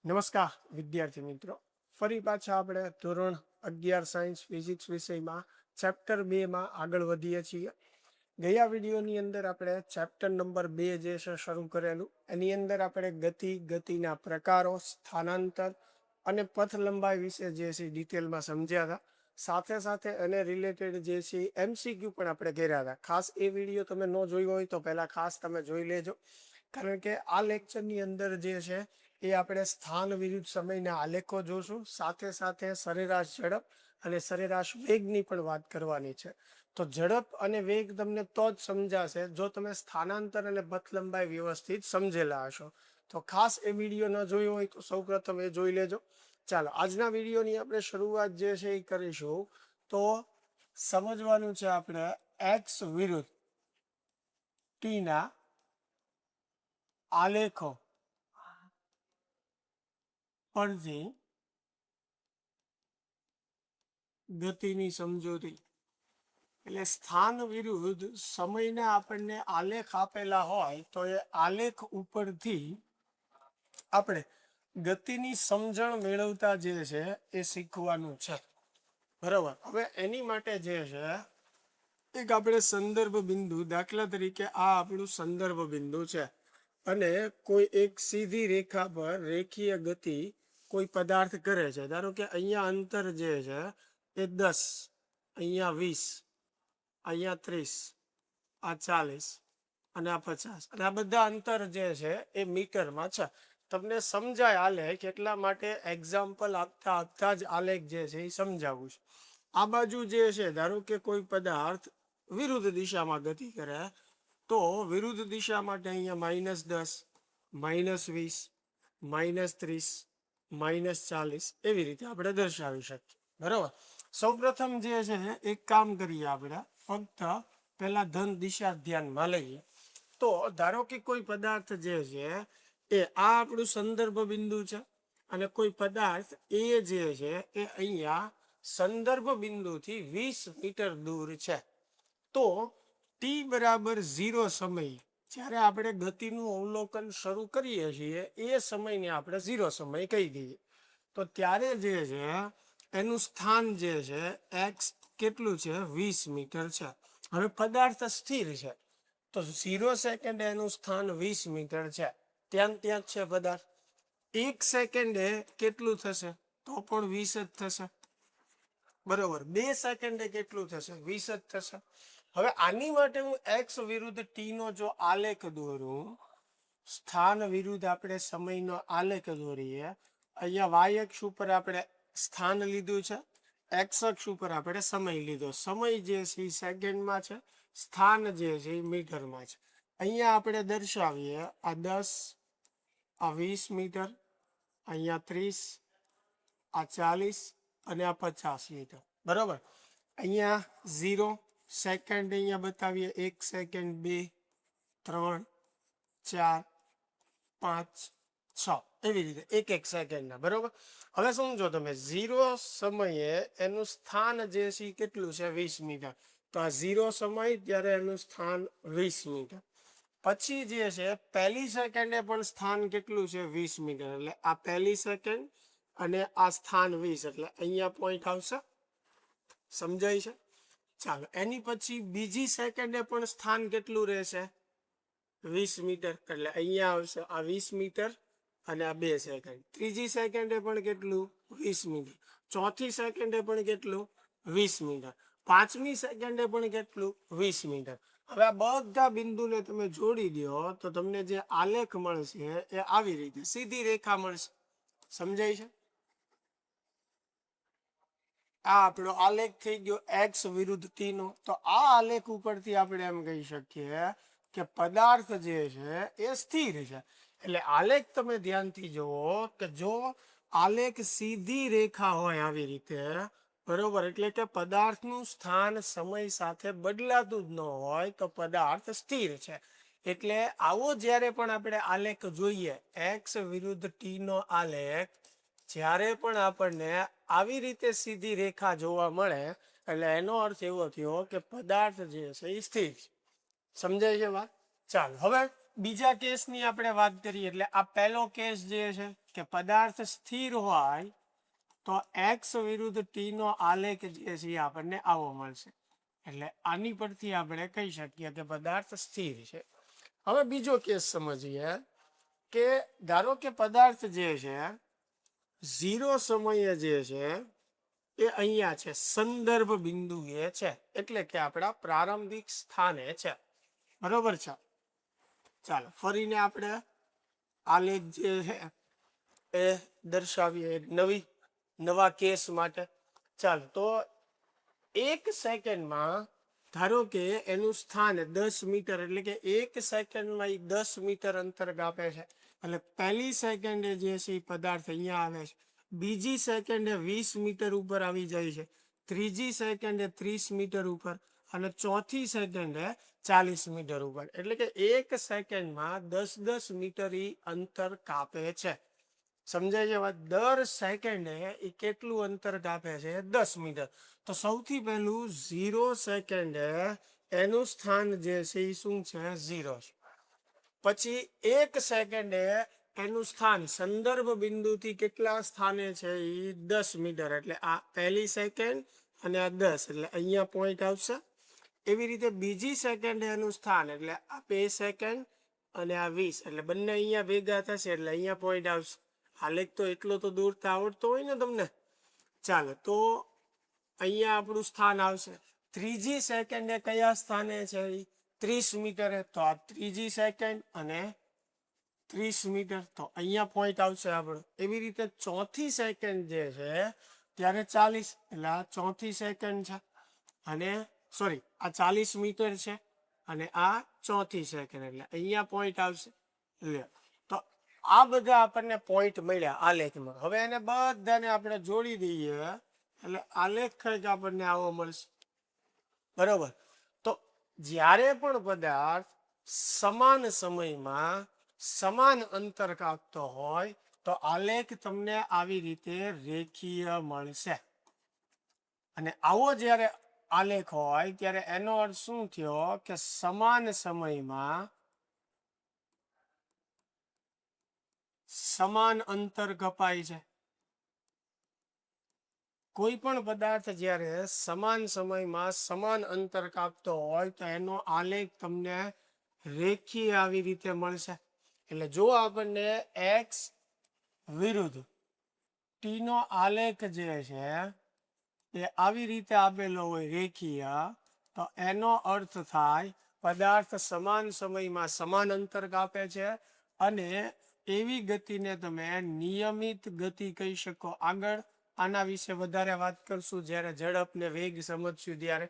નમસ્કાર વિદ્યાર્થી મિત્રો, ફરી પાછા આપણે ધોરણ 11 સાયન્સ ફિઝિક્સ વિષયમાં ચેપ્ટર 2માં આગળ વધીએ છીએ. ગયા વિડીયોની અંદર આપણે ચેપ્ટર નંબર 2 જે છે શરૂ કરેલું. એની અંદર આપણે ગતિના પ્રકારો, સ્થાનાંતર અને પથ લંબાઈ વિશે જે છે ડિટેલમાં સમજ્યા હતા. સાથે સાથે એને રિલેટેડ જે છે MCQ પણ આપણે કર્યા હતા. ખાસ એ વિડીયો તમે ન જોયો હોય તો પહેલાં ખાસ તમે જોઈ લેજો, કારણ કે આ લેક્ચરની અંદર જે છે એ આપણે સ્થાન વિરુદ્ધ સમયના આલેખો જોશું. સાથે સાથે સરેરાશ ઝડપ અને સરેરાશ વેગની પણ વાત કરવાની છે. તો ઝડપ અને વેગ તમને તો જ સમજાશે જો તમે સ્થાનાંતર અને પથ લંબાઈ વ્યવસ્થિત સમજેલા હશો. તો ખાસ એ વિડીયો ન જોયો હોય તો સૌપ્રથમ એ જોઈ લેજો. ચાલો, આજના વિડીયોની આપણે શરૂઆત જે છે એ કરીશું. તો સમજવાનું છે આપણે એક્સ વિરુદ્ધ ટીના આલેખો પરથી ગતિની સમજૂતી. એટલે સ્થાન વિરુદ્ધ સમયના આપણને આલેખ આપેલા હોય તો એ આલેખ ઉપરથી આપણે ગતિની સમજણ મેળવતા જે છે એ શીખવાનું છે. બરાબર. હવે એની માટે જે છે એક આપણે સંદર્ભ બિંદુ, દાખલા તરીકે આ આપણું સંદર્ભ બિંદુ છે અને કોઈ એક સીધી રેખા પર રેખીય ગતિ કોઈ પદાર્થ કરે છે. ધારો કે અહીંયા અંતર જે છે એ 10, અહીંયા 20, અહીંયા 30, આ 40 અને આ 50, અને આ બધા અંતર જે છે એ મીટરમાં છે. તમને સમજાય આલેખ, એટલા માટે એક્ઝામ્પલ આપતા આપતા જ આલેખ જે છે એ સમજાવું છે. આ બાજુ જે છે ધારો કે કોઈ પદાર્થ વિરુદ્ધ દિશામાં ગતિ કરે તો વિરુદ્ધ દિશા માટે અહીંયા -10, -20, -30, -40 એવી રીતે આપણે દર્શાવી શકીએ. બરાબર. સૌપ્રથમ જે છે એક કામ કરીએ, આપણે ફક્ત પહેલા ધન દિશા ધ્યાનમાં લઈએ. તો ધારો કે કોઈ પદાર્થ જે છે એ આ આપણું સંદર્ભ બિંદુ છે અને કોઈ પદાર્થ એ જે છે એ અહીંયા સંદર્ભ બિંદુથી 20 મીટર દૂર છે. તો ટી બરાબર 0 સમય જ્યારે આપણે ગતિનું અવલોકન શરૂ કરીએ છીએ એ સમયને આપણે 0 સમય કહી દઈએ. તો ત્યારે જે છે એનું સ્થાન જે છે એક્સ કેટલું છે? 20 મીટર છે. હવે પદાર્થ સ્થિર છે તો 0 સેકન્ડે એનું સ્થાન 20 મીટર છે. ત્યાં જ છે પદાર્થ. 1 સેકન્ડે કેટલું થશે? તો પણ 20 જ થશે. બરોબર. 2 સેકન્ડે કેટલું થશે? 20 જ થશે. હવે આની માટે હું એક્સ વિરુદ્ધ ટી નો જો આલેખ દોરું, સ્થાન વિરુદ્ધ આપણે સમયનો આલેખ દોરીએ. અહીંયા વાય અક્ષ ઉપર આપણે સ્થાન લીધું છે, એક્સ અક્ષ ઉપર આપણે સમય લીધો. સમય જે છે એ સેકન્ડમાં છે, સ્થાન જે છે એ મીટરમાં છે. અહીંયા આપણે દર્શાવીએ આ 10, આ 20 મીટર, અહીંયા 30, આ 40 અને આ 50 મીટર. બરોબર. અહીંયા 0 સેકન્ડ અહીંયા બતાવીએ, 1 સેકન્ડ, 2, 3, 4, 5, 6 એવી રીતે એક સેકન્ડના. બરોબર. હવે સમજો તમે 0 સમયે એનું સ્થાન જે છે કેટલું છે? 20 મીટર. તો આ 0 સમય ત્યારે એનું સ્થાન 20 મીટર. પછી જે છે પહેલી સેકન્ડે પણ સ્થાન કેટલું છે? 20 મીટર. એટલે આ પહેલી સેકન્ડ અને આ સ્થાન 20, એટલે અહીંયા પોઈન્ટ આવશે. સમજાય છે? ચાલો, એની પછી બીજી સેકન્ડે પણ સ્થાન કેટલું રહેશે? 20 મીટર. એટલે અહીંયા આવશે આ 20 મીટર અને આ 2 સેકન્ડ. ત્રીજી સેકન્ડે પણ કેટલું? 20 મીટર. ચોથી સેકન્ડે પણ કેટલું? 20 મીટર. પાંચમી સેકન્ડે પણ કેટલું? 20 મીટર. હવે આ બધા બિંદુને તમે જોડી દો તો તમને જે આલેખ મળશે એ આવી રીતે સીધી રેખા મળશે. સમજાય છે? આ આપણો આલેખ થઈ ગયો એક્સ વિરુદ્ધ ટી નો. તો આ આલેખ ઉપરથી આપણે એમ કહી શકીએ કે પદાર્થ જે છે એ સ્થિર છે. એટલે આલેખ તમે ધ્યાનથી જુઓ કે જો આલેખ સીધી રેખા હોય આવી રીતે, બરોબર, એટલે કે પદાર્થનું સ્થાન સમય સાથે બદલાતું જ ન હોય તો પદાર્થ સ્થિર છે. એટલે આવો જ્યારે પણ આપણે આલેખ જોઈએ, એક્સ વિરુદ્ધ ટી નો આલેખ, જ્યારે પણ આપણને આવી રીતે સીધી રેખા જોવા મળે એટલે એનો અર્થ એવો થયો કે પદાર્થ જે છે એ સ્થિર છે. સમજાય છે વાત? ચાલો, હવે બીજા કેસની આપણે વાત કરીએ એટલે આ પહેલો કેસ જે છે કે પદાર્થ સ્થિર હોય તો એક્સ વિરુદ્ધ ટી નો આલેખ જે છે એ આપણને આવો મળશે. એટલે આની પરથી આપણે કહી શકીએ કે પદાર્થ સ્થિર છે. હવે બીજો કેસ સમજીએ કે ધારો કે પદાર્થ જે છે 0 સમયે જે છે એ અહીંયા છે, સંદર્ભ બિંદુ એ છે, એટલે કે આપણા પ્રારંભિક સ્થાને છે. બરોબર છે. ચાલો ફરીને આપણે આલેખ જે છે એ દર્શાવીએ નવા કેસ માટે. ચાલો તો 1 સેકન્ડમાં ધારો કે એનું સ્થાન 10 મીટર, એટલે કે 1 સેકન્ડમાં 10 મીટર અંતર કાપે છે. એટલે પહેલી સેકન્ડે જે છે એ પદાર્થ અહીંયા આવે છે, બીજી સેકન્ડે 20 મીટર ઉપર આવી જાય છે, ત્રીજી સેકન્ડે 30 મીટર ઉપર અને ચોથી સેકન્ડે 40 મીટર ઉપર. એટલે કે 1 સેકન્ડમાં 10-10 મીટર અંતર કાપે છે. સમજાય છે વાત? દર સેકન્ડે એ કેટલું અંતર કાપે છે? 10 મીટર. તો સૌથી પહેલું 0 સેકન્ડે એનું સ્થાન જે છે એ શું છે? 0 છે. પછી 1 સેકન્ડે એનું સ્થાન સંદર્ભ બિંદુથી કેટલા સ્થાને છે? એ 10 મીટર. એટલે આ પહેલી સેકન્ડ અને આ 10, એટલે અહીંયા પોઈન્ટ આવશે. એવી રીતે બીજી સેકન્ડે એનું સ્થાન, એટલે આ 2 સેકન્ડ અને આ 20, એટલે બંને અહીંયા ભેગા થશે, એટલે અહીંયા પોઈન્ટ આવશે. આલેખ તો એટલો તો દોરતા આવડતો હોય ને તમને. ચાલો તો અહીંયા આપણું સ્થાન આવશે. ત્રીજી સેકન્ડે કયા સ્થાને છે? 30 મીટરે. તો આ ત્રીજી સેકન્ડ અને 30 મીટર, તો અહીંયા પોઈન્ટ આવશે આપણો. એવી રીતે ચોથી સેકન્ડ જે છે ત્યારે 40, એટલે આ ચોથી સેકન્ડ છે, અને સોરી આ 40 મીટર છે અને આ ચોથી સેકન્ડ, એટલે અહીંયા પોઈન્ટ આવશે. તો આ બધા આપણને પોઈન્ટ મળ્યા આલેખમાં. હવે એને બધાને આપણે જોડી દઈએ એટલે આલેખ કંઈક આપણને આવો મળશે. બરોબર. તો જ્યારે પણ પદાર્થ સમાન સમયમાં સમાન અંતર કાપતો હોય તો આલેખ તમને આવી રીતે રેખીય મળશે. અને આવો જ્યારે આલેખ હોય ત્યારે એનો અર્થ શું થયો કે સમાન સમયમાં સમાન અંતર કપાય છે. કોઈ પણ પદાર્થ જ્યારે સમાન સમયમાં સમાન અંતર કાપતો હોય તો એનો આલેખ તમને રેખીય આવી રીતે મળશે. એટલે જો આપણને એક્સ વિરુદ્ધ ટી નો આલેખ જે છે એ આવી રીતે આપેલો હોય રેખીય, તો એનો અર્થ થાય પદાર્થ સમાન સમયમાં સમાન અંતર કાપે છે અને એવી ગતિને તમે નિયમિત ગતિ કહી શકો. આગળ આના વિશે વધારે વાત કરશું જ્યારે ઝડપ ને વેગ સમજશું ત્યારે,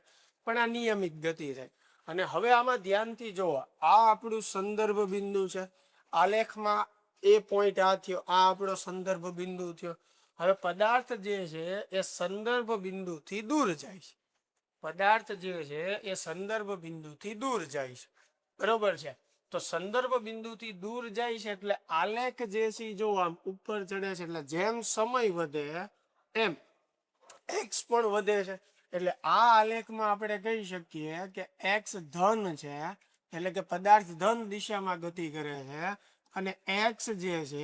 પણ આ નિયમિત ગતિ છે. અને હવે આમાં ધ્યાનથી જોવો, આ આપણું સંદર્ભ બિંદુ છે. આલેખમાં એ પોઈન્ટ આ થયો, આ આપણો સંદર્ભ બિંદુ થયો. હવે પદાર્થ જે છે એ સંદર્ભ બિંદુથી દૂર જાય છે. પદાર્થ જે છે એ સંદર્ભ બિંદુથી દૂર જાય છે. બરોબર છે. તો સંદર્ભ બિંદુથી દૂર જાય છે એટલે આલેખ જે છે જો આમ ઉપર ચડે છે, એટલે જેમ સમય વધે એમ એક્સ પણ વધે છે. એટલે આ આલેખમાં આપણે કહી શકીએ કે એક્સ ધન છે, એટલે કે પદાર્થ ધન દિશામાં ગતિ કરે છે, અને એક્સ જે છે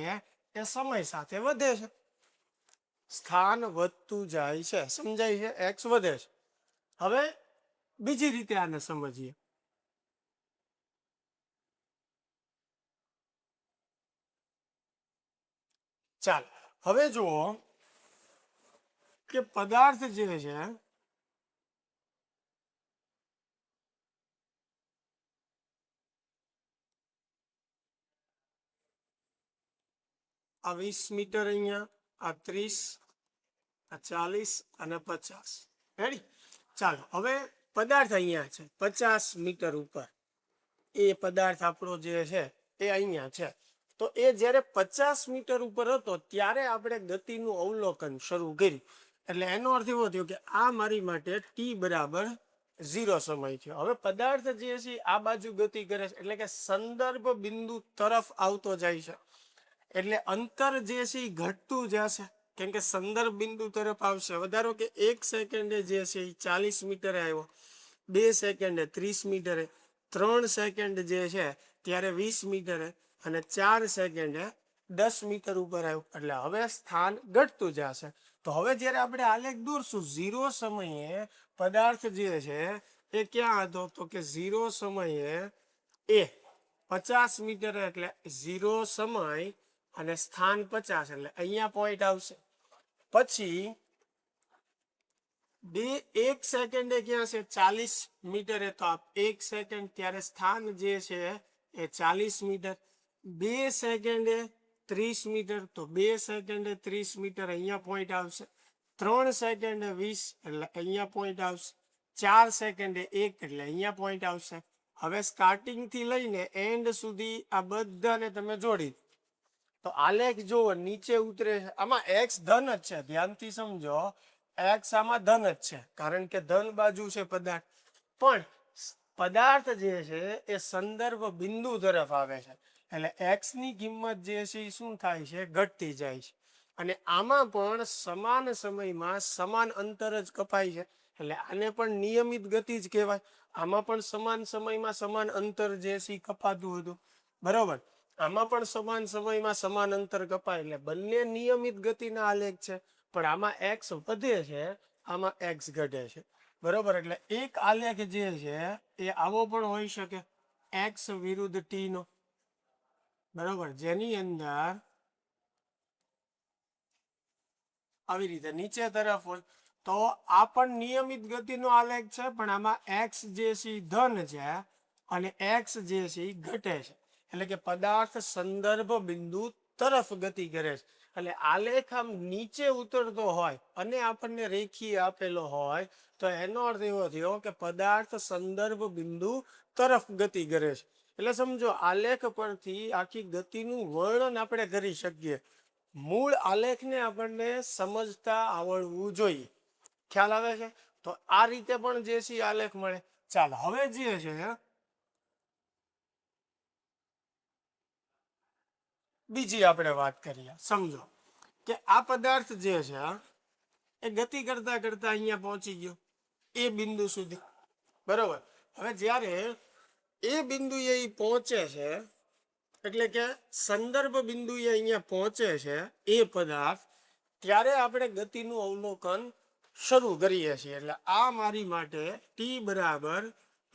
એ સમય સાથે વધે છે. સ્થાન વધતું જાય છે. સમજાય છે? એક્સ વધે છે. હવે બીજી રીતે આને સમજીએ. ચાલ હવે જુઓ કે પદાર્થ જે છે આ 20 મીટર, અહીંયા આ 30, આ 40 અને 50. રેડી? ચાલો હવે પદાર્થ અહીંયા છે 50 મીટર ઉપર. એ પદાર્થ આપણો જે છે એ અહીંયા છે. તો એ જ્યારે 50 મીટર ઉપર હતો ત્યારે આપણે ગતિનું અવલોકન શરૂ કર્યું. એટલે એનો અર્થ એવો થયો કે આ મારી માટે ટી બરાબર 0 સમય થયો. હવે પદાર્થ જે છે આ બાજુ ગતિ કરે છે, એટલે કે સંદર્ભ બિંદુ તરફ આવતો જાય છે. એટલે અંતર જે છે એ ઘટતું જશે, કેમ કે સંદર્ભ બિંદુ તરફ આવશે. વધારો કે 1 સેકન્ડે જે છે એ 40 મીટરે આવ્યો, 2 સેકન્ડે 30 મીટરે, 3 સેકન્ડ જે છે ત્યારે 20 મીટરે અને 4 સેકન્ડે 10 મીટર ઉપર આવ્યું. એટલે હવે સ્થાન ઘટતું જશે. તો હવે જ્યારે આપણે આલેખ દોરશું 0 સમયે પદાર્થ જે છે એ ક્યાં હતો, તો કે 0 સમયે એ 50 મીટર, એટલે 0 સમય અને સ્થાન 50, એટલે અહીંયા પોઈન્ટ આવશે. પછી 1 સેકન્ડે ક્યાં છે 40 મીટરે, તો 1 સેકન્ડ ત્યારે સ્થાન જે છે એ 40 મીટર. 2 સેકન્ડે 30 મીટર, તો 2 સેકન્ડે 30 મીટર અહીંયા પોઈન્ટ આવશે. 3 સેકન્ડે 20, એટલે અહીંયા પોઈન્ટ આવશે. 4 સેકન્ડે 1, એટલે અહીંયા પોઈન્ટ આવશે. હવે સ્ટાર્ટિંગ થી લઈને એન્ડ સુધી આ બધાને તમે જોડી તો આલેખ જો નીચે ઉતરે છે. આમાં એક્સ ધન જ છે, ધ્યાનથી સમજો. એક્સ આમાં ધન જ છે કારણ કે ધન બાજુ છે પદાર્થ. પણ પદાર્થ જે છે એ સંદર્ભ બિંદુ તરફ આવે છે, એટલે એક્સ ની કિંમત જે છે એ શું થાય છે, ઘટતી જાય છે. અને આમાં પણ સમાન સમયમાં સમાન અંતર જ કપાય છે, એટલે આને પણ નિયમિત ગતિ જ કહેવાય. આમાં પણ સમાન સમયમાં સમાન અંતર જે છે કપાતું હતું, બરોબર. આમાં પણ સમાન સમયમાં સમાન અંતર કપાય, એટલે બંને નિયમિત ગતિના આલેખ છે. પણ આમાં એક્સ વધે છે, આમાં એક્સ ઘટે છે, બરોબર. એટલે એક આલેખ જે છે એ આવો પણ હોઈ શકે, એક્સ વિરુદ્ધ ટી નો, બરોબર, જેની અંદર આવી રીતે નીચે તરફ હોય. તો આ પણ નિયમિત ગતિનો આલેખ છે, પણ આમાં એક્સ જે છે ધન છે અને એક્સ જે છે ઘટે છે. એટલે કે પદાર્થ સંદર્ભ બિંદુ તરફ ગતિ કરે છે. એટલે આલેખ આમ નીચે ઉતરતો હોય અને આપણને રેખીય આપેલો હોય તો એનો અર્થ એવો થયો કે પદાર્થ સંદર્ભ બિંદુ તરફ ગતિ કરે છે. એટલે સમજો આલેખ પરથી આખી ગતિનું વર્ણન આપણે કરી શકીએ. મૂળ આલેખને આપણને સમજતા આવડવું જોઈએ. ખ્યાલ આવે છે? તો આ રીતે પણ જે છે આલેખ મળે. ચાલ હવે જે છે બીજી આપણે વાત કરીએ. સમજો કે આ પદાર્થ જે છે એ ગતિ કરતા કરતા અહીંયા પહોંચી ગયો એ બિંદુ સુધી, બરોબર. હવે જ્યારે એ બિંદુએ એ પહોંચે છે, એટલે કે સંદર્ભ બિંદુએ અહીંયા પહોંચે છે એ પદાર્થ, ત્યારે આપણે ગતિનું અવલોકન શરૂ કરીએ છીએ. એટલે આ મારી માટે ટી બરાબર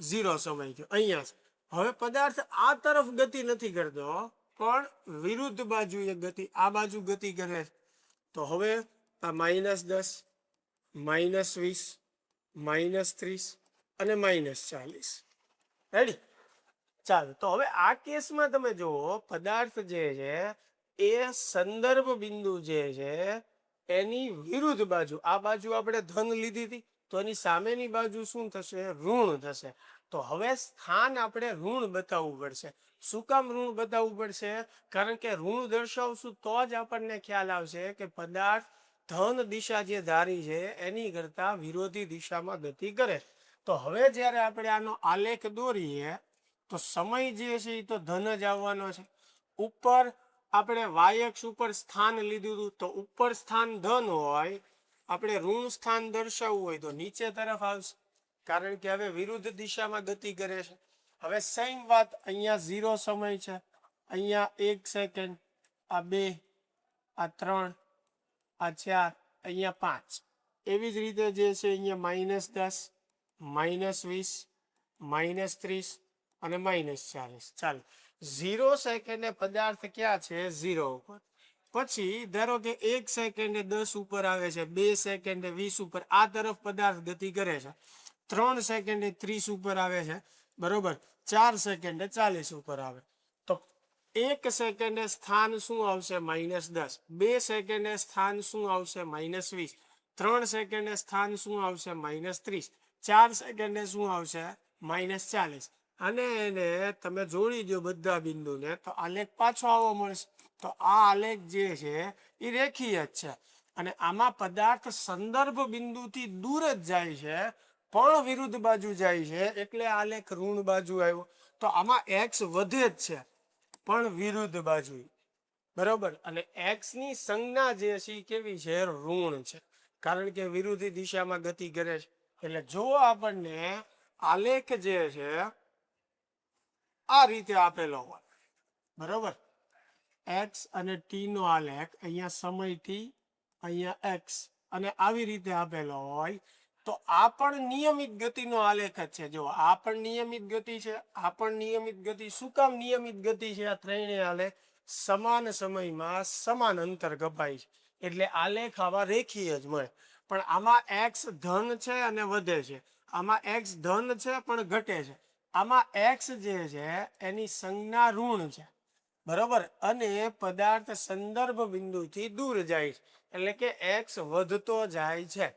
0 સમય થયો અહીંયા છે. હવે પદાર્થ આ તરફ ગતિ નથી કરતો, પણ વિરુદ્ધ બાજુએ ગતિ, આ બાજુ ગતિ કરે છે. તો હવે આ -10, -20, -30 અને -40, રેડી. ચાલો, તો હવે આ કેસમાં તમે જુઓ પદાર્થ જે છે એ સંદર્ભ બિંદુ જે છે એની વિરુદ્ધ બાજુ, આ બાજુ આપણે ધન લીધી હતી તો એની સામેની બાજુ શું થશે, ઋણ થશે. તો હવે સ્થાન આપણે ઋણ બતાવવું પડશે. શું કામ ઋણ બતાવવું પડશે? કારણ કે ઋણ દર્શાવશું તો જ આપણને ખ્યાલ આવશે કે પદાર્થ ધન દિશા જે ધારી છે એની કરતા વિરોધી દિશામાં ગતિ કરે. તો હવે જ્યારે આપણે આનો આલેખ દોરીએ તો સમય જે છે એ તો ધન જ આવવાનો છે. ઉપર આપણે વાયક્ષ ઉપર સ્થાન લીધું હતું, તો ઉપર સ્થાન ધન હોય, આપણે ઋણ સ્થાન દર્શાવવું હોય તો નીચે તરફ આવશે, કારણ કે હવે વિરુદ્ધ દિશામાં ગતિ કરે છે. હવે સેમ વાત અહીંયા 0 સમય છે, અહીંયા 1 સેકન્ડ, આ 2, આ 3, આ 4, અહીંયા 5. એવી જ રીતે જે છે અહીંયા -10, -20, -30 અને -40. ચાલો, 0 સેકન્ડે પદાર્થ ક્યાં છે, 0 ઉપર. પછી ધારો કે 1 સેકન્ડે 10 ઉપર આવે છે, 2 સેકન્ડે 20 ઉપર આ તરફ પદાર્થ ગતિ કરે છે, 3 સેકન્ડે 30 ઉપર આવે છે, બરોબર, 4 સેકન્ડે 40 ઉપર આવે. તો 1 સેકન્ડે સ્થાન શું આવશે, -10. 2 સેકન્ડે સ્થાન શું આવશે, -20. 3 સેકન્ડે સ્થાન શું આવશે, -30. 4 સેકન્ડે શું આવશે, -40. અને એને તમે જોડી દો બધા બિંદુને તો આલેખ પાછો આવો મળશે. તો આ આલેખ જે છે એ રેખીય જ છે, અને આમાં પદાર્થ સંદર્ભ બિંદુથી દૂર જ જાય છે, પણ વિરુદ્ધ બાજુ જાય છે, એટલે આલેખ ઋણ બાજુ આવ્યો. તો આમાં એક્સ વધે જ છે પણ વિરુદ્ધ બાજુ, બરોબર. અને એક્સ ની સંજ્ઞા જે છે કેવી છે, ઋણ છે, કારણ કે વિરુદ્ધ દિશામાં ગતિ કરે છે. એટલે જો આપણને આલેખ જે છે આ રીતે આપેલો હોય, બરોબર. એક્સ અને ટી નો આલેખ, અહીંયા સમય ટી, અહીંયા એક્સ, અને આવી રીતે આપેલો હોય તો આ પણ નિયમિત ગતિનો આલેખ જ છે. જો આ પણ નિયમિત ગતિ છે, આ પણ નિયમિત ગતિ. શું કામ નિયમિત ગતિ છે? આ ત્રણેય આલેખ સમાન સમયમાં સમાન અંતર કપાય છે, એટલે આલેખ આવા રેખીય જ મળે. પણ આમાં એક્સ ધન છે અને વધે છે, આમાં એક્સ ધન છે પણ ઘટે છે. આમાં એક્સ જે છે એની સંજ્ઞા ઋણ છે, બરોબર, અને પદાર્થ સંદર્ભ બિંદુથી દૂર જાય છે, એટલે કે એક્સ વધતો જાય છે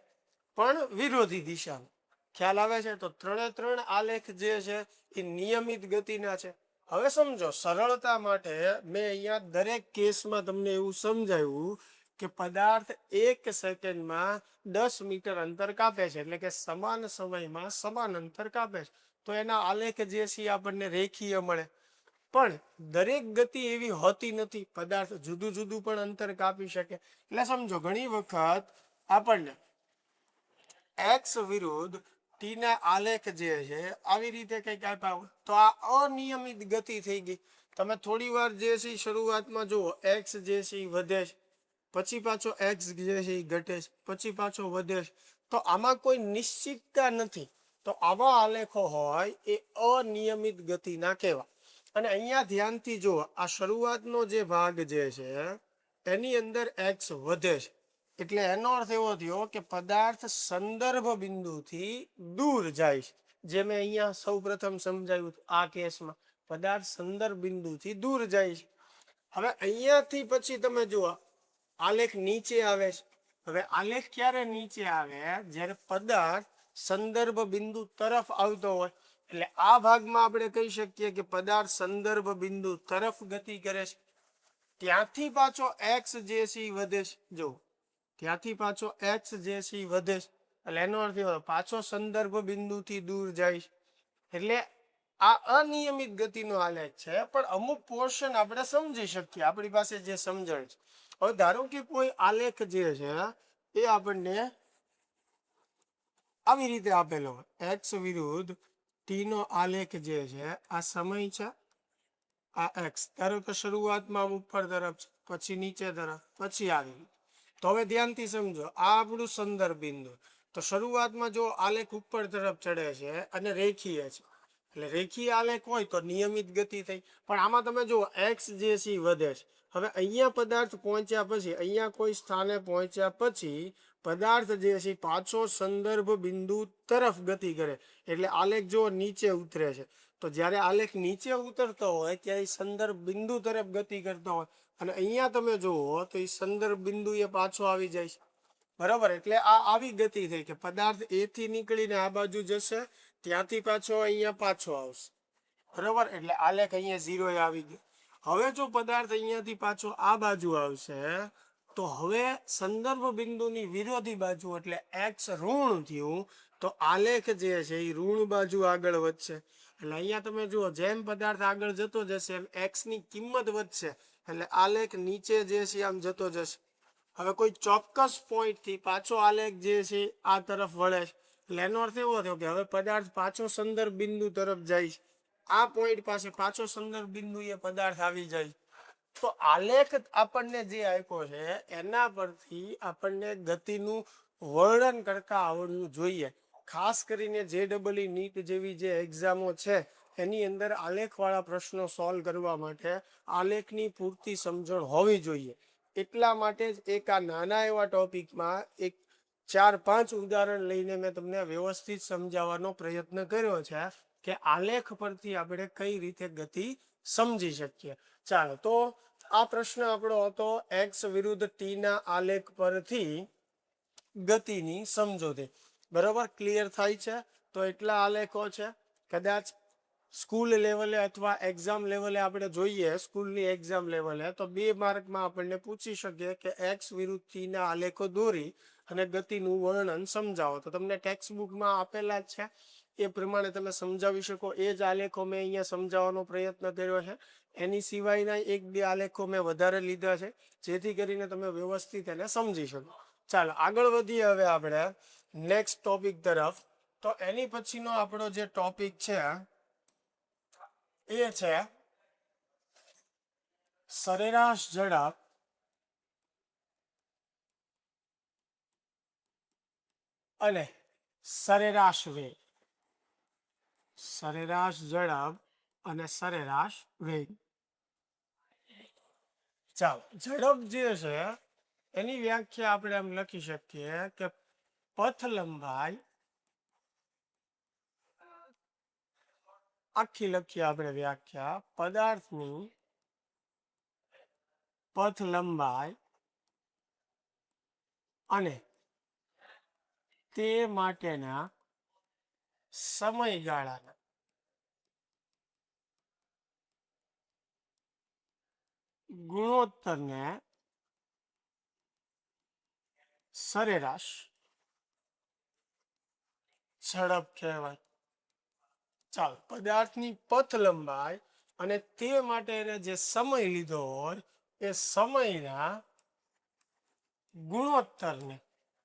પણ વિરોધી દિશામાં. ખ્યાલ આવે છે? તો ત્રણે ત્રણ આલેખ જે છે એ નિયમિત ગતિના છે. હવે સમજો, સરળતા માટે મેં અહીંયા દરેક કેસમાં તમને એવું સમજાવ્યું કે પદાર્થ 1 સેકન્ડમાં 10 મીટર અંતર કાપે છે, એટલે કે સમાન સમયમાં સમાન અંતર કાપે છે, તો એના આલેખ જે છે આપણને રેખીય મળે. પણ દરેક ગતિ એવી હોતી નથી, પદાર્થ જુદું જુદું પણ અંતર કાપી શકે. એટલે સમજો, ઘણી વખત આપણને એક્સ વિરુદ્ધ ટી ના આલેખ જે છે આવી રીતે કંઈક આપ્યા હોય તો આ અનિયમિત ગતિ થઈ ગઈ. તમે થોડી વાર જે છે શરૂઆતમાં જુઓ, એક્સ જે છે એ વધે છે, પછી પાછો એક્સ જે છે એ ઘટે છે, પછી પાછો વધે છે, તો આમાં કોઈ નિશ્ચિતતા નથી. તો આવા આલેખો હોય એ અનિયમિત ગતિના કહેવાય. અને અહીંયા ધ્યાનથી જુઓ, આ શરૂઆતનો જે ભાગ જે છે એની અંદર એક્સ વધે છે, એટલે એનો અર્થ એવો થયો કે પદાર્થ સંદર્ભ બિંદુથી દૂર જાય છે. જે મેં અહીંયા સૌ પ્રથમ સમજાવ્યું, આ કેસમાં પદાર્થ સંદર્ભ બિંદુથી દૂર જાય છે. હવે અહીંયાથી પછી તમે જુઓ, આલેખ નીચે આવે છે. હવે આલેખ ક્યારે નીચે આવે? જ્યારે પદાર્થ સંદર્ભ બિંદુ તરફ આવતો હોય. એટલે આ ભાગમાં આપણે કહી શકીએ કે પદાર્થ સંદર્ભ બિંદુ તરફ ગતિ કરે છે. ત્યાંથી પાછો એક્સ જે છે એ વધે છે. જો ત્યાંથી પાછો એક્સ જે છે એ વધે છે, એટલે એનો અર્થ એવો પાછો સંદર્ભ બિંદુથી દૂર જાય છે. એટલે આ અનિયમિત ગતિનો આલેખ છે, પણ અમુક પોર્શન આપણે સમજી શકીએ, આપણી પાસે જે સમજણ છે. હવે ધારો કે કોઈ આલેખ જે છે એ આપણને આવી રીતે આપેલો હોય, એક્સ વિરુદ્ધ ટી નો આલેખ જે છે, આ સમય છે, આ એક્સ. ધારો કે શરૂઆતમાં ઉપર તરફ છે, પછી નીચે તરફ, પછી આવી. તો હવે ધ્યાનથી સમજો, આ આપણું સંદર્ભ બિંદુ. તો શરૂઆતમાં જો આલેખ ઉપર તરફ ચડે છે અને રેખીય છે, એટલે રેખીય આલેખ હોય તો નિયમિત ગતિ થઈ. પણ આમાં તમે જુઓ, એક્સ જે છે વધે છે. હવે અહીંયા પદાર્થ પહોંચ્યા પછી, અહીંયા કોઈ સ્થાને પહોંચ્યા પછી પદાર્થ જે છે પાછો સંદર્ભ બિંદુ તરફ ગતિ કરે, એટલે આલેખ જો નીચે ઉતરે છે. તો જ્યારે આલેખ નીચે ઉતરતો હોય ત્યારે સંદર્ભ બિંદુ તરફ ગતિ કરતો હોય, અને અહીંયા તમે જુઓ તો એ સંદર્ભ બિંદુ એ પાછો આવી જાય છે, બરાબર. એટલે આ આવી ગતિ થઈ કે પદાર્થ એ થી નીકળીને આ બાજુ જશે, ત્યાંથી પાછો અહીંયા પાછો આવશે, બરાબર. એટલે આલેખ અહીંયા 0 આવી ગયો. હવે જો પદાર્થ અહીંયાથી પાછો આ બાજુ આવશે તો હવે સંદર્ભ બિંદુની વિરોધી બાજુ એટલે એક્સ ઋણ થયું, તો આલેખ જે છે એ ઋણ બાજુ આગળ વધશે. એટલે અહીંયા તમે જુઓ, જેમ પદાર્થ આગળ જતો જશે એમ એક્સ ની કિંમત વધશે, એટલે આલેખ નીચે જે છે આમ જતો જશે. હવે કોઈ ચોક્કસ પોઈન્ટ થી પાછો આલેખ જે છે આ તરફ વળે છે, એટલે એનો અર્થ એવો થયો કે હવે પદાર્થ પાછો સંદર્ભ બિંદુ તરફ જાય છે. આ પોઈન્ટ પાસે પાછો સંદર્ભ બિંદુ એ પદાર્થ આવી જાય. તો આલેખ આપણને જે આપ્યો છે એના પરથી આપણને ગતિનું વર્ણન કરતા આવડવું જોઈએ. ખાસ કરીને JEE નીટ જેવી જે એક્ઝામો છે એની અંદર આલેખવાળા પ્રશ્નો સોલ્વ કરવા માટે આલેખની પૂરતી સમજણ હોવી જોઈએ. એટલા માટે જ એક આ નાના એવા ટોપિકમાં એક 4-5 ઉદાહરણ લઈને મેં તમને વ્યવસ્થિત સમજાવવાનો પ્રયત્ન કર્યો છે કે આલેખ પરથી આપણે કઈ રીતે ગતિ સમજી શકીએ. ચાલો, તો આ પ્રશ્ન આપણો હતો એક્સ વિરુદ્ધ ટી ના આલેખ પરથી ગતિની સમજોતી. બરાબર, ક્લિયર થાય છે? તો એટલા આલેખો છે. કદાચ સ્કૂલ લેવલે અથવા એક્ઝામ લેવલે આપણે જોઈએ, સ્કૂલની એક્ઝામ લેવલે તો 2 માર્કમાં આપણને પૂછી શકીએ કે એક્સ વિરુદ્ધ ટી ના આલેખો દોરી અને ગતિનું વર્ણન સમજાવો. તો તમને ટેક્સ્ટ બુકમાં આપેલા જ છે, એ પ્રમાણે તમે સમજાવી શકો. એ જ આલેખો મેં અહીંયા સમજાવવાનો પ્રયત્ન કર્યો છે. એની સિવાયના 1-2 આલેખો મેં વધારે લીધા છે, જેથી કરીને તમે વ્યવસ્થિત એને સમજી શકો. ચાલો આગળ વધીએ હવે આપણે નેક્સ્ટ ટોપિક તરફ. તો એની પછીનો આપણો જે ટોપિક છે એ છે સરેરાશ ઝડપ અને સરેરાશ વેગ. સરેરાશ ઝડપ અને સરેરાશ વેગ. ચાલો, ઝડપ જે છે એની વ્યાખ્યા આપણે એમ લખી શકીએ કે પથ લંબાઈ, આખી લખીએ આપણે વ્યાખ્યા, પદાર્થની પથ લંબાઈ અને તે માટેના સમયગાળાના ગુણોત્તરને સરેરાશ ઝડપ કહેવાય. ચાલો, પદાર્થની પથ લંબાઈ અને તે માટે જે સમય લીધો હોય એ સમયના ગુણોત્તરને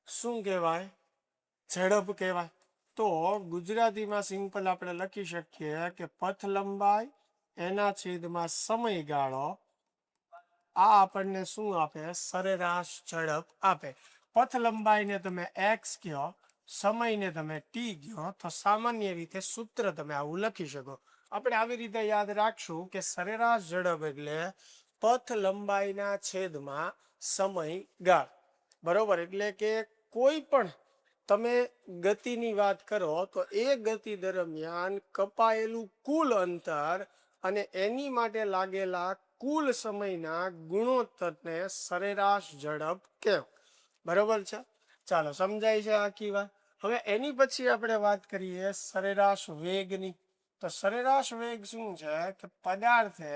શું કહેવાય? ઝડપ કહેવાય. તો ગુજરાતીમાં સિમ્પલ આપણે લખી શકીએ કે પથ લંબાઈ એના છેદમાં સમયગાળો, આ આપણને શું આપે? સરેરાશ ઝડપ આપે. પથ લંબાઈને તમે એક્સ કહો, સમયને તમે ટી કહો, તો સામાન્ય રીતે સૂત્ર તમે આવું લખી શકો. આપણે આવી રીતે યાદ રાખશું કે સરેરાશ ઝડપ એટલે પથ લંબાઈના છેદમાં સમયગાળ. બરોબર, એટલે કે કોઈ પણ તમે ગતિની વાત કરો તો એ ગતિ દરમિયાન કપાયેલું કુલ અંતર અને એની માટે લાગેલા કુલ સમયના ગુણોત્તરને સરેરાશ ઝડપ કહેવાય. બરોબર છે? ચાલો, સમજાય છે આખી વાત? હવે એની પછી આપણે વાત કરીએ સરેરાશ વેગની. તો સરેરાશ વેગ શું છે કે પદાર્થે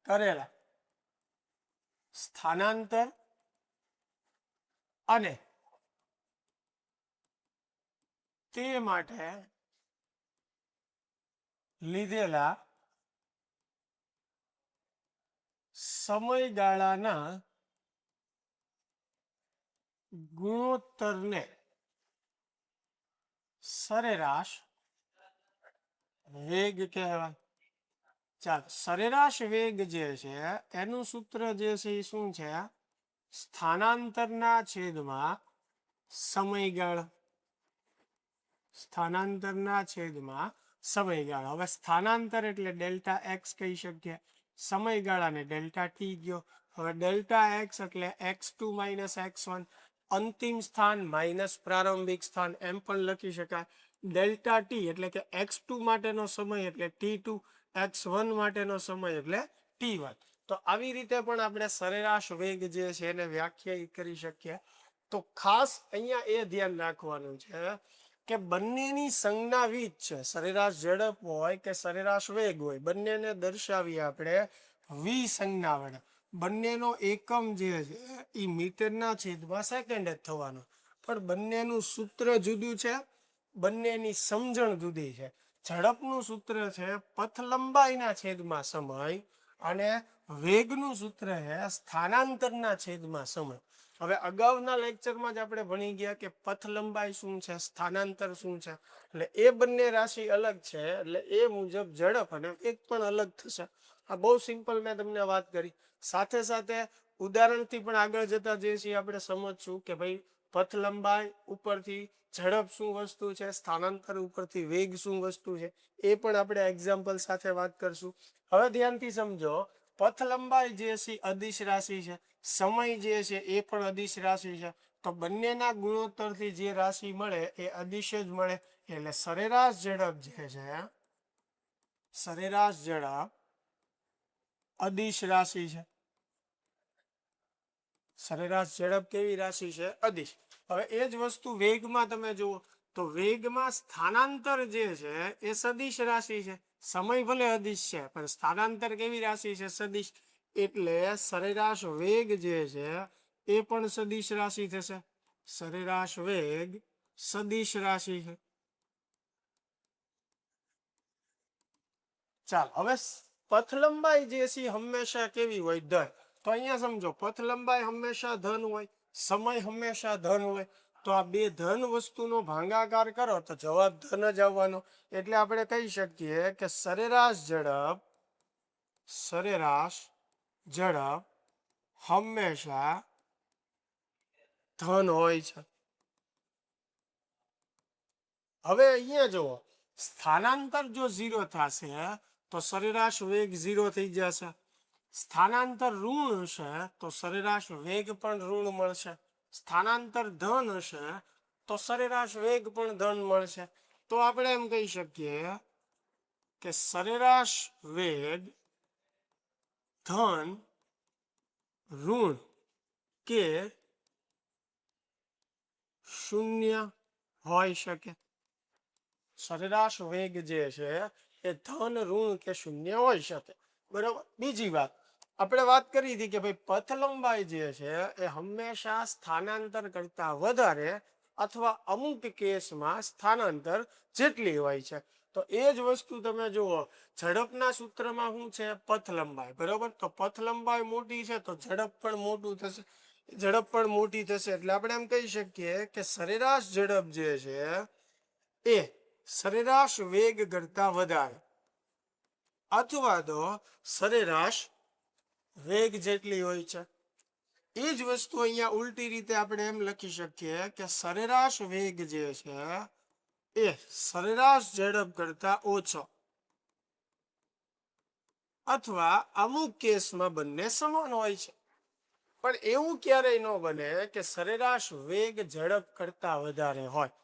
કરેલા સ્થાનાંતર અને તે માટે લીધેલા સમયગાળાના ગુણોત્તરને સરેરાશ વેગ કહેવાય. ચાલો, સરેરાશ વેગ જે છે એનું સૂત્ર જે છે એ શું છે? સ્થાનાંતરના છેદમાં સમયગાળો. સ્થાનાંતરના છેદમાં સમયગાળો. હવે સ્થાનાંતર એટલે ડેલ્ટા એક્સ કહી શકીએ, સમયગાળાને ડેલ્ટા ટી ગયો. હવે ડેલ્ટા એક્સ એટલે x2 માઇનસ x1, અંતિમ સ્થાન માઇનસ પ્રારંભિક સ્થાન એમ પણ લખી શકાય. ડેલ્ટા ટી એટલે કે x2 માટેનો સમય એટલે t2, x1 માટેનો સમય એટલે t1. તો આવી રીતે પણ આપણે સરેરાશ વેગ જે છે એને વ્યાખ્યાયિત કરી શકીએ. તો ખાસ અહીંયા એ ધ્યાન રાખવાનું છે કે બંનેની સંજ્ઞાવિધ છે. સરેરાશ ઝડપ હોય કે સરેરાશ વેગ હોય, બંનેને દર્શાવીએ આપણે વિસંજ્ઞા વડે. બંનેનો એકમ જે છે એ મીટરના છેદમાં સેકન્ડ જ થવાનો, પણ બંનેનું સૂત્ર જુદું છે, બંનેની સમજણ જુદી છે. ઝડપનું સૂત્ર છે પથ લંબાઈના છેદમાં સમય અને વેગનું સૂત્ર છે સ્થાનાંતરના છેદમાં સમય. હવે અગાઉના લેક્ચરમાં જ આપણે ભણી ગયા કે પથ લંબાઈ શું છે, સ્થાનાંતર શું છે, એટલે એ બંને રાશિ અલગ છે, એટલે એ મુજબ ઝડપ અને વેગ પણ અલગ થશે. આ બહુ સિમ્પલ મેં તમને વાત કરી. સાથે સાથે ઉદાહરણથી પણ આગળ જતા જે છે આપણે સમજશું કે ભાઈ પથ લંબાઈ ઉપરથી ઝડપ શું વસ્તુ છે, સ્થાનાંતર ઉપરથી વેગ શું વસ્તુ છે, એ પણ આપણે એક્ઝામ્પલ સાથે વાત કરશું. હવે ધ્યાનથી સમજો, પથ લંબાઈ જે છે અદિશ રાશિ છે, સમય જે છે એ પણ અદિશ રાશિ છે. તો બંનેના ગુણોત્તરથી જે રાશિ મળે એ અદિશ જ મળે. એટલે સરેરાશ ઝડપ જે છે, સરેરાશ ઝડપ અદિશ રાશિ છે. સરેરાશ ઝડપ કેવી રાશિ છે? અદિશ. હવે એ જ વસ્તુ વેગમાં તમે જુઓ તો વેગમાં સ્થાનાંતર જે છે એ સદિશ રાશિ છે. સમય ભલે અદિશ છે પણ સ્થાનાંતર કેવી રાશિ છે? સદિશ. એટલે સરેરાશ વેગ જે છે એ પણ સદિશ રાશિ થશે. સરેરાશ વેગ સદિશ રાશિ છે. ચાલો, હવે પથ લંબાઈ જે છે હંમેશા કેવી હોય? ધન. તો અહીંયા સમજો, પથ લંબાઈ હંમેશા ધન હોય, સમય હંમેશા ધન હોય. તો આ બે ધન વસ્તુનો ભાગાકાર કરો તો જવાબ ધન જ આવવાનો. એટલે આપણે કહી શકીએ કે સરેરાશ ઝડપ હંમેશા ધન હોય છે. હવે અહીંયા જુઓ, સ્થાનાંતર જો 0 થશે તો સરેરાશ વેગ 0 થઈ જશે. સ્થાનાંતર ઋણ હશે તો સરેરાશ વેગ પણ ઋણ મળશે. સ્થાનાંતર ધન હશે તો સરેરાશ વેગ પણ ધન મળશે. તો આપણે એમ કહી શકીએ કે સરેરાશ વેગ ધન ઋણ કે શૂન્ય હોઈ શકે. સરેરાશ વેગ જે છે એ ધન ઋણ કે શૂન્ય હોઈ શકે. બરાબર. બીજી વાત આપણે વાત કરી હતી કે ભાઈ પથ લંબાઈ જે છે એ હંમેશા સ્થાનાંતર કરતા વધારે અથવા અમુક કેસમાં સ્થાનાંતર જેટલી હોય છે. તો એ જ વસ્તુ તમે જુઓ, ઝડપના સૂત્રમાં શું છે? પથ લંબાઈ. બરાબર. તો પથ લંબાઈ મોટી છે તો ઝડપ પણ મોટું થશે, ઝડપ પણ મોટી થશે. એટલે આપણે એમ કહી શકીએ કે સરેરાશ ઝડપ જે છે એ સરેરાશ વેગ કરતા વધારે અથવા તો સરેરાશ વેગ જેટલી હોય છે. એ જ વસ્તુ અહીંયા ઉલટી રીતે આપણે એમ લખી શકીએ કે સરેરાશ વેગ જે છે એ સરેરાશ ઝડપ કરતા ઓછો અથવા અમુક કેસમાં બંને સમાન હોય છે. પણ એવું ક્યારેય ન બને કે સરેરાશ વેગ ઝડપ કરતા વધારે હોય.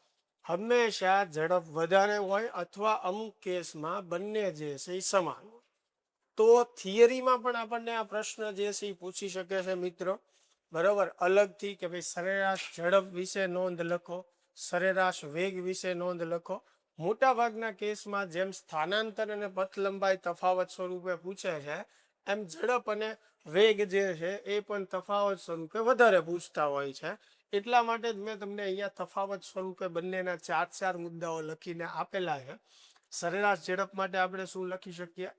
હંમેશા ઝડપ વધારે હોય અથવા અમુક કેસમાં બંને જે છે એ સમાન હોય. તો થિયરીમાં પણ આપણને આ પ્રશ્ન જે છે એ પૂછી શકે છે મિત્રો. બરાબર. અલગથી કે ભાઈ સરેરાશ ઝડપ વિશે નોંધ લખો, સરેરાશ વેગ વિશે નોંધ લખો. મોટા ભાગના કેસમાં જેમ સ્થાનાંતર અને પથ લંબાઈ તફાવત સ્વરૂપે પૂછે છે એમ ઝડપ અને વેગ જે છે એ પણ તફાવત સ્વરૂપે વધારે પૂછતા હોય છે. એટલા માટે જ મેં તમને અહીંયા તફાવત સ્વરૂપે બંનેના 4 મુદ્દાઓ લખીને આપેલા છે. સરેરાશ ઝડપ માટે આપણે શું લખી શકીએ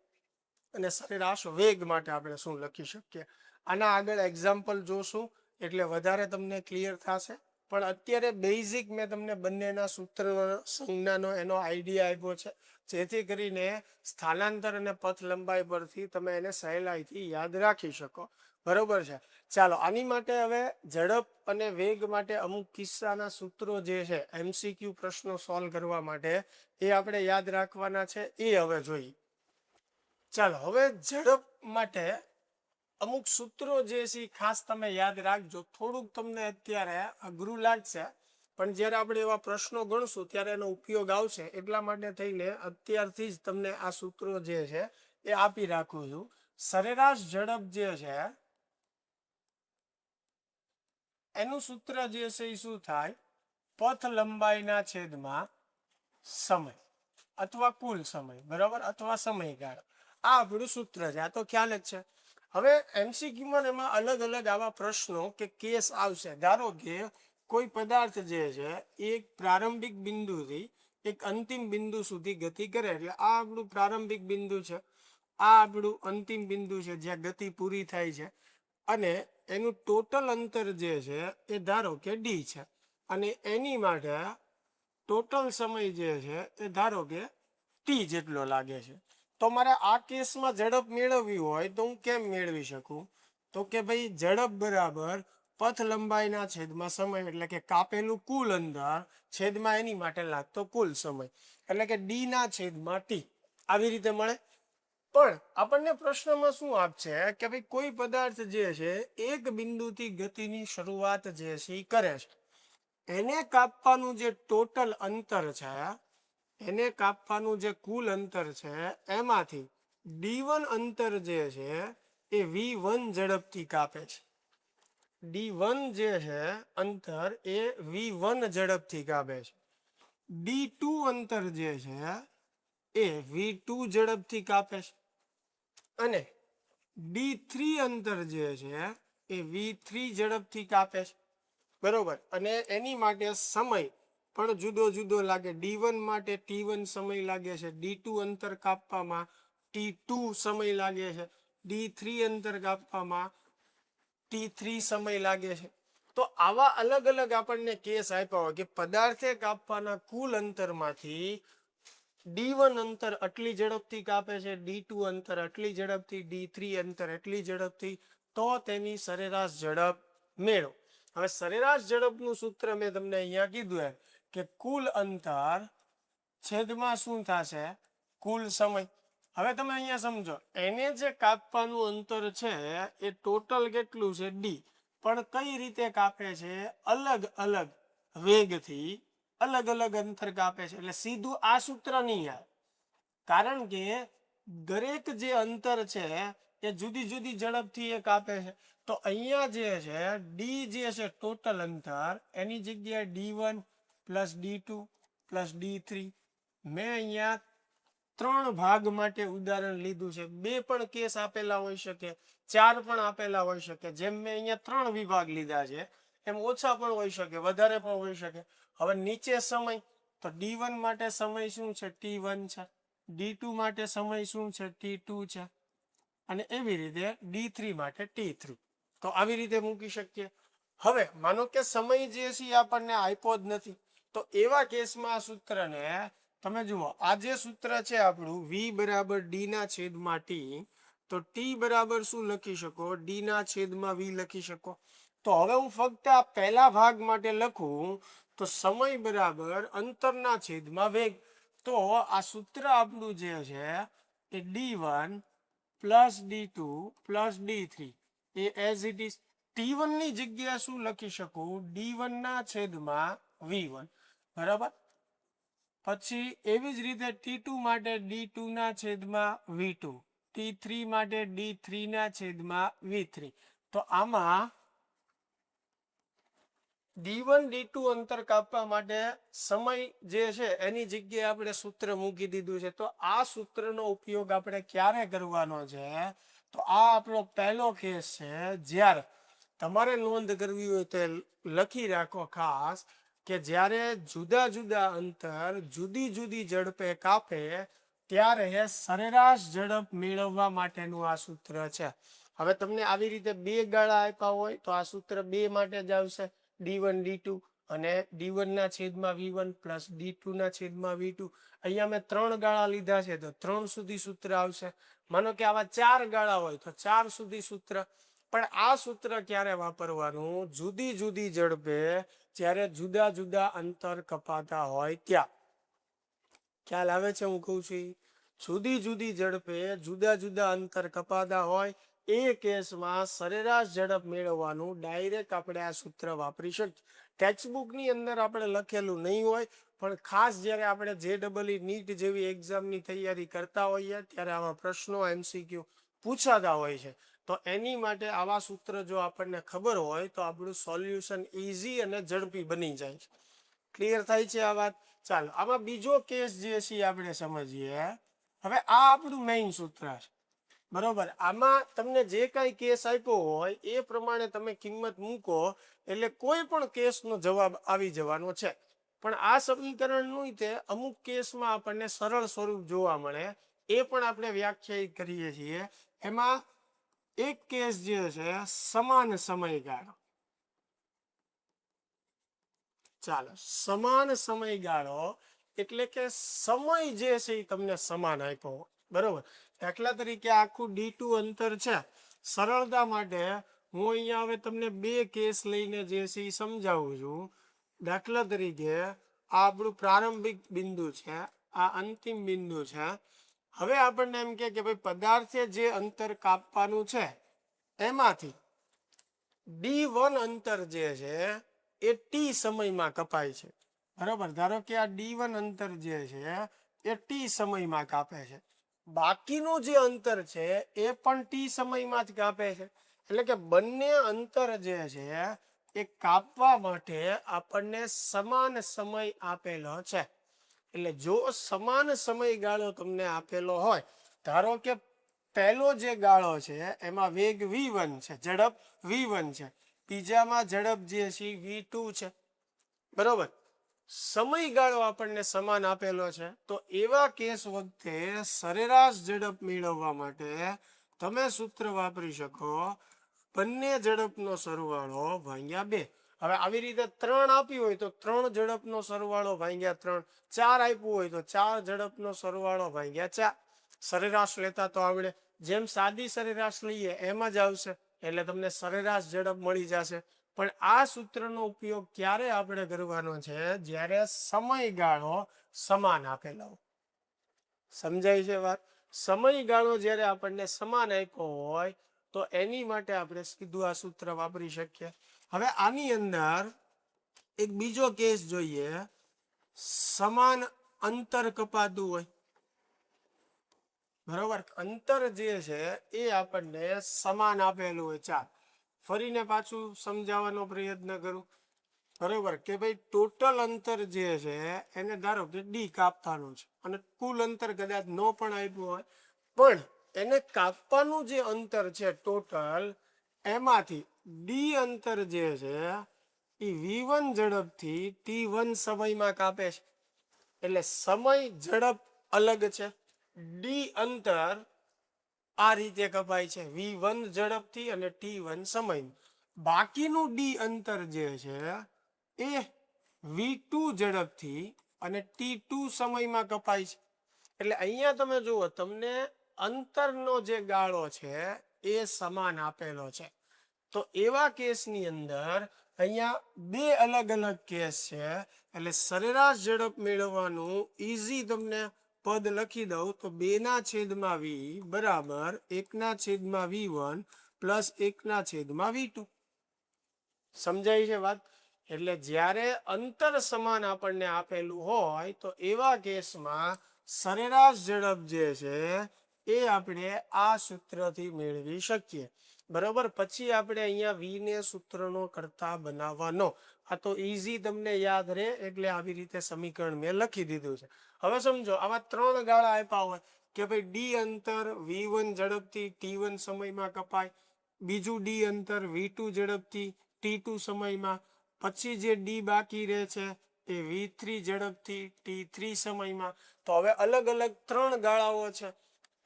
અને સરેરાશ વેગ માટે આપણે શું લખી શકીએ. આના આગળ એક્ઝામ્પલ જોશું એટલે વધારે તમને ક્લિયર થશે. પણ અત્યારે બેઝિક મેં તમને બંનેના સૂત્ર સંજ્ઞાનો એનો આઈડિયા આપ્યો છે, જેથી કરીને સ્થાનાંતર અને પથ લંબાઈ પરથી તમે એને સહેલાઈથી યાદ રાખી શકો. બરોબર છે. ચાલો આની માટે હવે ઝડપ અને વેગ માટે અમુક કિસ્સાના સૂત્રો જે છે MCQ પ્રશ્નો સોલ્વ કરવા માટે એ આપણે યાદ રાખવાના છે. એ હવે જોઈએ. ચાલો હવે ઝડપ માટે અમુક સૂત્રો જે છે ખાસ તમે યાદ રાખજો. થોડુંક તમને અત્યારે અઘરું લાગશે પણ જ્યારે આપણે એવા પ્રશ્નો ગણશું ત્યારે એનો ઉપયોગ આવશે. એટલા માટે થઈને અત્યારથી જ તમને આ સૂત્રો જે છે એ આપી રાખું છું. સરેરાશ ઝડપ જે છે એનું સૂત્ર જે છે એ શું થાય? પથ લંબાઈના છેદમાં સમય અથવા કુલ સમય. બરાબર. અથવા સમયગાળો. આ આપણું સૂત્ર છે. આ તો ખ્યાલ જ છે. હવે MCQમાં એમાં અલગ અલગ આવા પ્રશ્નો કે કેસ આવશે. ધારો કે કોઈ પદાર્થ જે છે એક પ્રારંભિક બિંદુથી એક અંતિમ બિંદુ સુધી ગતિ કરે. એટલે આ આપણું પ્રારંભિક બિંદુ છે, આ આપણું અંતિમ બિંદુ છે જ્યાં ગતિ પૂરી થાય છે. અને એનું ટોટલ અંતર જે છે એ ધારો કે d છે અને એની માટે ટોટલ સમય જે છે એ ધારો કે t જેટલો લાગે છે. તો મારે આ કેસમાં ઝડપ મેળવવી હોય તો હું કેમ મેળવી શકું? તો કે ભાઈ ઝડપ બરાબર પથ લંબાઈના છેદમાં સમય, એટલે કે કાપેલું કુલ અંતર છેદમાં એની માટે લાગતો કુલ સમય, એટલે કે d ના છેદમાં t. આવી રીતે મળે. પણ આપણને પ્રશ્નમાં શું આપશે કે ભાઈ કોઈ પદાર્થ જે છે એક બિંદુથી ગતિની શરૂઆત જે છે એ કરે છે. એને કાપવાનું જે ટોટલ અંતર છે, એને કાપવાનું જે કુલ અંતર છે એમાંથી d1 અંતર જે છે એ v1 ઝડપથી કાપે છે. d1 જે છે અંતર એ v1 ઝડપથી કાપે છે. d2 અંતર જે છે એ v2 ઝડપથી કાપે છે. અને d3 અંતર જે છે એ v3 ઝડપથી કાપે છે. બરોબર. અને એની માટે સમય પણ જુદો જુદો લાગે. d1 માટે t1 સમય લાગે છે, d2 અંતર કાપવામાં t2 સમય લાગે છે, d3 અંતર કાપવામાં t3 સમય લાગે છે. તો આવા અલગ અલગ આપણને કેસ આપ્યા હોય કે પદાર્થે કાપવાના કુલ અંતરમાંથી D1 અંતર આટલી ઝડપથી કાપે છે, D2 અંતર આટલી ઝડપથી, D3 અંતર એટલી ઝડપથી, તો તેની સરેરાશ ઝડપ મેળવો. હવે સરેરાશ ઝડપનું સૂત્ર મેં તમને અહીંયા કીધું એમ કે કુલ અંતર છેદમાં શું થશે? કુલ સમય. હવે તમે અહીંયા સમજો, એને જે કાપવાનું અંતર છે એ ટોટલ કેટલું છે? D. પણ કઈ રીતે કાપે છે? અલગ અલગ વેગથી અલગ અલગ અંતર કાપે છે. એટલે સીધું આ સૂત્ર નહીં આવે, કારણ કે દરેક જે અંતર છે એ જુદી જુદી ઝડપથી એ કાપે છે. તો અહીંયા જે છે ડી જે છે ટોટલ અંતર, એની જગ્યાએ D1 plus D2 plus D3. મેં અહીંયા 3 ભાગ માટે ઉદાહરણ લીધું છે. 2 પણ કેસ આપેલા હોઈ શકે, 4 પણ આપેલા હોઈ શકે. જેમ મેં અહીંયા 3 વિભાગ લીધા છે એમ ઓછા પણ હોઈ શકે, વધારે પણ હોઈ શકે. હવે નીચે સમય, તો D1 માટે સમય શું છે? T1 છે. D2 માટે સમય શું છે? T2 છે. અને એવી રીતે D3 માટે T3. તો આવી રીતે મૂકી શકીએ. હવે માનો કે સમય જે છે આપણને આપ્યો જ નથી, તો એવા કેસમાં આ સૂત્રને તમે જુઓ, આ જે સૂત્ર છે આપણું V બરાબર D ના છેદમાં T, તો T બરાબર શું લખી શકો? D ના છેદમાં V લખી શકો. તો હવે હું ફક્ત આ પહેલા ભાગ માટે લખું તો સમય બરાબર અંતરના છેદમાં વેગ. તો આ સૂત્ર આપણું જે છે એ D1 plus D2 plus D3 A as it is. T1 ની જગ્યાએ શું લખી શકું? D1 ના છેદમાં V1, બરાબર. પછી એવી જ રીતે T2 માટે D2 ના છેદમાં V2, T3 માટે D3 ના છેદમાં V3. તો આમાં D1 D2 અંતર કાપવા માટે સમય જે છે એની જગ્યાએ આપણે સૂત્ર મૂકી દીધું છે. તો આ સૂત્રનો ઉપયોગ આપણે ક્યારે કરવાનો છે? તો આ આપણો પહેલો કેસ છે. જ્યારે તમારે નોંધ કરવી હોય તો લખી રાખો ખાસ, કે જ્યારે જુદા જુદા અંતર જુદી જુદી ઝડપે કાપે ત્યારે સરેરાશ ઝડપ મેળવવા માટેનું આ સૂત્ર છે. હવે તમને આવી રીતે 2 ગાળા આપ્યા હોય તો આ સૂત્ર 2 માટે જ આવશે, D1 D2 અને D1 ના છેદમાં V1 પ્લસ D2 ના છેદમાં V2. અહીંયા મેં 3 ગાળા લીધા છે તો 3 સુધી સૂત્ર આવશે. માનો કે આવા 4 ગાળા હોય તો 4 સુધી સૂત્ર. પણ આ સૂત્ર ક્યારે વાપરવાનું? જુદી જુદી ઝડપે જ્યારે જુદા જુદા અંતર કપાતા હોય ત્યાં. ખ્યાલ આવે છે હું કહું છું? જુદી જુદી ઝડપે જુદા જુદા અંતર કપાતા હોય એ કેસમાં સરેરાશ ઝડપ મેળવવાનું ડાયરેક્ટ આપણે આ સૂત્ર વાપરી શકીએ. ટેક્સ્ટબુકની અંદર આપણે લખેલું નહીં હોય, પણ ખાસ જ્યારે આપણે JEE નીટ જેવી એક્ઝામની તૈયારી કરતા હોઈએ ત્યારે આવા પ્રશ્નો MCQ પૂછાતા હોય છે. તો એની માટે આવા સૂત્ર જો આપણને ખબર હોય તો આપણું સોલ્યુશન ઇઝી અને ઝડપી બની જાય છે. ક્લિયર થાય છે આ વાત? ચાલો આમાં બીજો કેસ જે છે આપણે સમજીએ. હવે આ આપણું મેઇન સૂત્ર છે, બરોબર. આમાં તમને જે કાંઈ કેસ આપ્યો હોય એ પ્રમાણે તમે કિંમત મૂકો એટલે કોઈ પણ કેસનો જવાબ આવી જવાનો છે. પણ આ સમીકરણનું તે અમુક કેસમાં આપણને સરળ સ્વરૂપ જોવા મળે, એ પણ આપણે વ્યાખ્યાયિત કરીએ છીએ. એમાં એક કેસ જે છે સમાન સમયગાળો. ચાલો, સમાન સમયગાળો એટલે કે સમય જે છે એ તમને સમાન આપ્યો, બરોબર. દાખલા તરીકે આખું D2 અંતર છે. સરળતા માટે હું અહીંયા હવે તમને 2 કેસ લઈને જે છે એ સમજાવું છું. દાખલા તરીકે આ આપણું પ્રારંભિક બિંદુ છે, આ અંતિમ બિંદુ છે. હવે આપણને એમ કે ભાઈ પદાર્થે જે અંતર કાપવાનું છે એમાંથી D1 અંતર જે છે એ T સમયમાં કપાય છે, બરોબર. ધારો કે આ D1 અંતર જે છે એ T સમયમાં કાપે છે. બાકીનું જે અંતર છે એ પણ T સમયમાં જ કાપે છે. એટલે કે બંને અંતર જે છે એ કાપવા માટે આપણને સમાન સમય આપેલો છે. એટલે જો સમાન સમયગાળો તમને આપેલો હોય, ધારો કે પહેલો જે ગાળો છે એમાં વેગ V1 છે, ઝડપ V1 છે, બીજામાં ઝડપ જે છે V2 છે, બરોબર. સમયગાળો આપણને સમાન આપેલો છે. તો એવા કેસ વખતે સરેરાશ ઝડપ મેળવવા માટે તમે સૂત્ર વાપરી શકો બંને ઝડપનો સરવાળો ભાગ્યા 2. હવે આવી રીતે 3 આપ્યું હોય તો 3 ઝડપનો સરવાળો ભાગ્યા 3, 4 આપ્યું હોય તો 4 ઝડપનો સરવાળો ભાગ્યા 4. સરેરાશ લેતા તો આવડે. જેમ સાદી સરેરાશ લઈએ એમ જ આવશે, એટલે તમને સરેરાશ ઝડપ મળી જશે. પણ આ સૂત્રનો ઉપયોગ ક્યારે આપણે કરવાનો છે? જ્યારે સમયગાળો સમાન આપેલો હોય. સમજાય છે વાત? સમયગાળો જ્યારે આપણને સમાન આપ્યો હોય તો એની માટે આપણે સીધું આ સૂત્ર વાપરી શકીએ. હવે આની અંદર એક બીજો કેસ જોઈએ. સમાન અંતર કપાતું હોય, બરોબર? અંતર જે છે એ આપણને સમાન આપેલું હોય. ચાલ ફરીને પાછું સમજાવવાનો પ્રયત્ન કરું, બરોબર? કે ભાઈ ટોટલ અંતર જે છે એને ધારો કે ડી કાપવાનું છે અને કુલ અંતર કદાચ ન પણ આપ્યું હોય, પણ એને કાપવાનું જે અંતર છે ટોટલ, એમાંથી ડી અંતર જે છે એ v1 ઝડપથી t1 સમયમાં કાપે છે. એટલે સમય ઝડપ અલગ છે. ડી અંતર આ રીતે કપાય છે, v1 ઝડપથી અને t1 સમય. બાકીનું ડી અંતર જે છે એ v2 ઝડપથી અને t2 સમયમાં કપાય છે. એટલે અહીંયા તમે જુઓ, તમને અંતરનો જે ગાળો છે એ સમાન આપેલો છે. તો એવા કેસની અંદર અહીંયા બે અલગ અલગ કેસ છે. એટલે સરેરાશ ઝડપ મેળવવાનું ઈઝી તમને પદ લખી દઉં તો 2/v બરાબર 1/v1 પ્લસ 1/v2. સમજાય છે વાત? એટલે જ્યારે અંતર સમાન આપણને આપેલું હોય તો એવા કેસમાં સરેરાશ ઝડપ જે છે એ આપણે આ સૂત્રથી મેળવી શકીએ, બરોબર? પછી આપણે અહીંયા v ને સૂત્રનો કરતા બનાવવાનો. આ તો ઈઝી તમને યાદ રહે એટલે આવી રીતે સમીકરણ મેં લખી દીધું છે. હવે સમજો, આવા 3 ગાળા આપ્યા હોય કે ભાઈ ડી અંતર v1 ઝડપથી t1 સમયમાં કપાય, બીજું ડી અંતર v2 ઝડપથી t2 સમયમાં, પછી જે ડી બાકી રહે છે એ v3 ઝડપથી t3 સમયમાં. તો હવે અલગ અલગ 3 ગાળાઓ છે.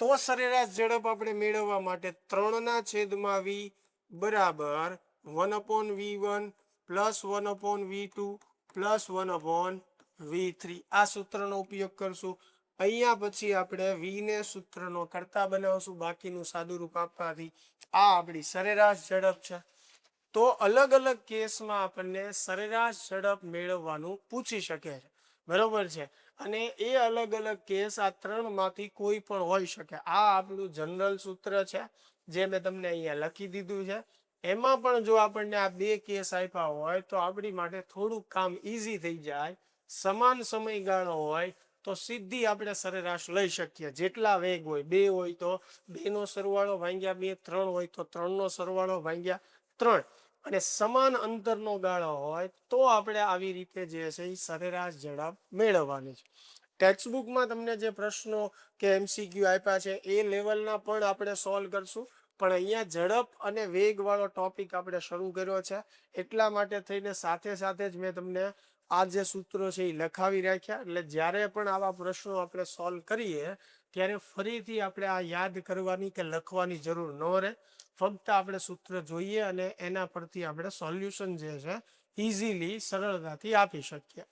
તો સરેરાશ ઝડપ આપણે મેળવવા માટે 3/v બરાબર 1/v1 plus 1/v2 plus 1/v3 આ સૂત્રનો ઉપયોગ કરશું. અહીંયા પછી આપણે v ને સૂત્રનો કરતા બનાવશું બાકીનું સાદું રૂપ આપવાથી. આ આપણી સરેરાશ ઝડપ છે. તો અલગ અલગ કેસમાં આપણને સરેરાશ ઝડપ મેળવવાનું પૂછી શકે છે, બરોબર છે? અને એ અલગ અલગ કેસ આ 3માંથી કોઈ પણ હોઈ શકે. આ આપણું જનરલ સૂત્ર છે જે મેં તમને અહીંયા લખી દીધું છે. એમાં પણ જો આપણને આ બે કેસ આપ્યા હોય તો આપણી માટે થોડુંક કામ ઈઝી થઈ જાય. સમાન સમયગાળો હોય તો સીધી આપણે સરેરાશ લઈ શકીએ. જેટલા વેગ હોય, 2 હોય તો 2 નો સરવાળો ભાગ્યા 2, 3 હોય તો 3 નો સરવાળો ભાગ્યા 3, અને સમાન અંતરનો ગાળો હોય તો આપણે આવી રીતે જે છે એ સરેરાશ ઝડપ મેળવવાની છે. ટેક્સ્ટબુકમાં તમને જે પ્રશ્નો કે MCQ આપ્યા છે એ લેવલના પણ આપણે સોલ્વ કરશું, પણ અહીંયા ઝડપ અને વેગવાળો ટોપિક આપણે શરૂ કર્યો છે એટલા માટે થઈને સાથે સાથે જ મેં તમને આ જે સૂત્રો છે એ લખાવી રાખ્યા. એટલે જ્યારે પણ આવા પ્રશ્નો આપણે સોલ્વ કરીએ ત્યારે ફરીથી આપણે આ યાદ કરવાની કે લખવાની જરૂર ન રહે. ફક્ત આપણે સૂત્ર જોઈએ અને એના પરથી આપણે સોલ્યુશન જે છે ઇઝીલી સરળતાથી આપી શકીએ.